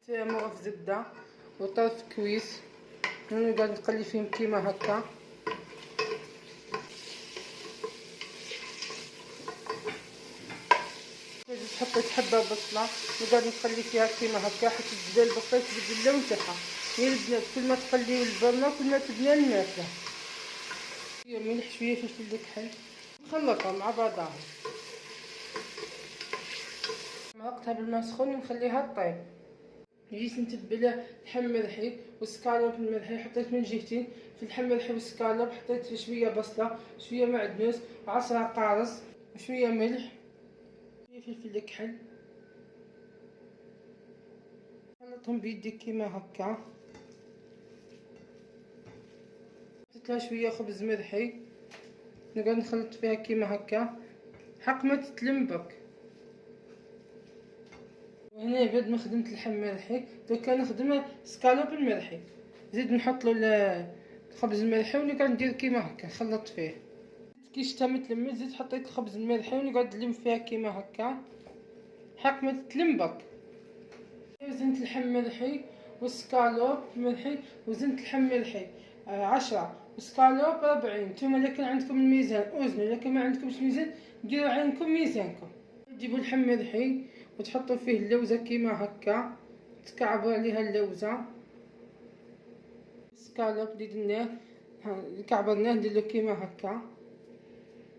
مغرف زبده وطرف كويس ونقعد نقلي فيهم كيما هكا. حطيت حبه بصله نقعد نقلي فيها كيما هكا حتى تبدا البصله تبدل اللون تاعها. يا البنات كل ما تقليو البرمه كل ما تبنى الماكله. شويه ملح شويه فلفل كحل نخلطها مع بعضها. مرقتها بالماء سخون ونخليها طيب. جيت نتبل لحم مرحي وسكالوب المرحي حطيت من جهتين. في اللحم المرحي والسكالوب حطيت شويه بصله شويه معدنوس وعصره قارص وشويه ملح شويه فلفل كحل. خلطهم بيدي كيما هكا. حطيت لها شويه خبز مرحي نقعد نخلط فيها كيما هكا حق ما تتلمبك. وهنا بعد ما خدمت اللحم المرحي دوكا نخدم سكالوب المرحي. زيد نحط له الخبز المرحي ونقعد ندير كيما هكا نخلط فيه. كي شتا متلمت زيد حطيت الخبز المرحي ونقعد نلم فيها كيما هكا حق ما تتلمبك. وزنت اللحم المرحي والسكالوب المرحي وزنت اللحم المرحي 10 وسكالوب 40. نتوما الا كان عندكم الميزان اوزنوا، الا كان ما عندكمش ميزان ديروا عينكم ميزانكم. تجيبوا اللحم المرحي وتحطوا فيه اللوزه كيما هكا تكعبوا عليها اللوزه. السكالوب اللي درناه كعبرناه نديرو كيما هكا.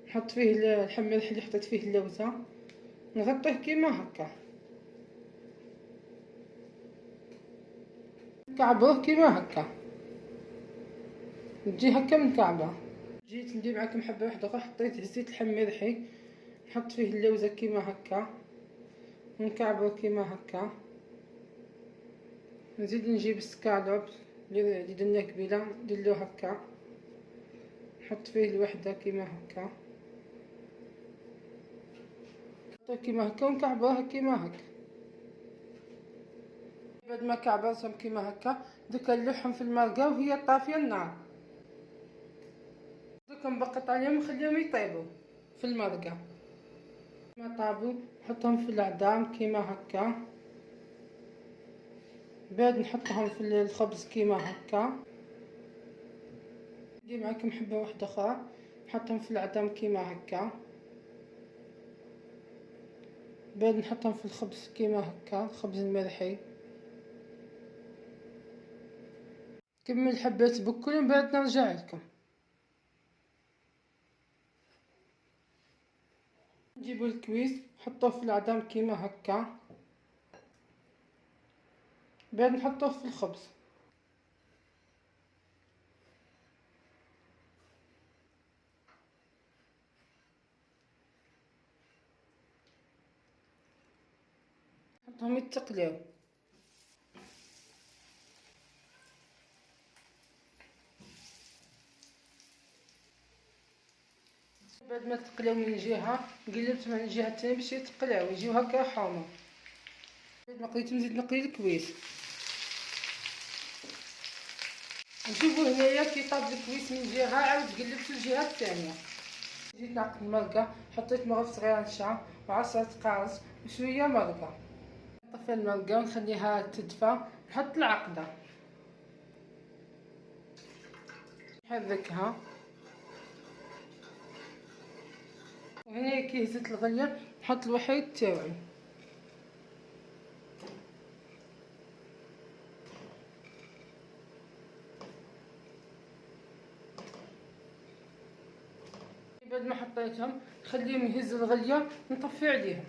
نحط فيه اللحم المرحي اللي حطيت فيه اللوزه نغطيه كيما هكا نكعبوه كيما هكا تجي هكا مكعبه. جيت ندير معكم حبه واحده اخرى. حطيت هزيت اللحم المرحي نحط فيه اللوزه كيما هكا ونكعبوه كيما هكا. نزيد نجيب السكالوب اللي درناه قبيله نديرلو هكا نحط فيه الوحده كيما هكا نحطوه كيما هكا ونكعبوه كيما هكا. بعد ما كعبرتهم كيما هكا دوكا نلوحهم في المرقه وهي طافيه النار. دوكا نبقط عليهم ونخليهم يطيبوا في المرقه. ما طابوا نحطهم في العظام كيما هكا. بعد نحطهم في الخبز كيما هكا. ندير معكم حبه واحده اخرى نحطهم في العظام كيما هكا. بعد نحطهم في الخبز كيما هكا الخبز المرحي. كمل حبات بكل بعد نرجع لكم. نجيبوا الكويس نحطوه في العظام كيما هكا. بعد نحطوه في الخبز. نحطهم يتقلاو. بعد ما تقلاو من جهه قلبت من الجهه الثانيه باش يتقلاو يجيو هكا حمر. بعد ما قليتهم نزيد نقلي الكويس. نشوفوا هنايا كي طاب الكويس من جهه عاود قلبت الجهه الثانيه. جيت نعقد المرقه حطيت مغرف صغيره نشا وعصره قارص وشويه مرقه. نطفي المرقه ونخليها تدفى نحط العقده نحركها. وهنا كي هزت الغليه نحط الوحيد تاعي. بعد ما حطيتهم نخليهم يهزوا الغليه نطفي عليهم.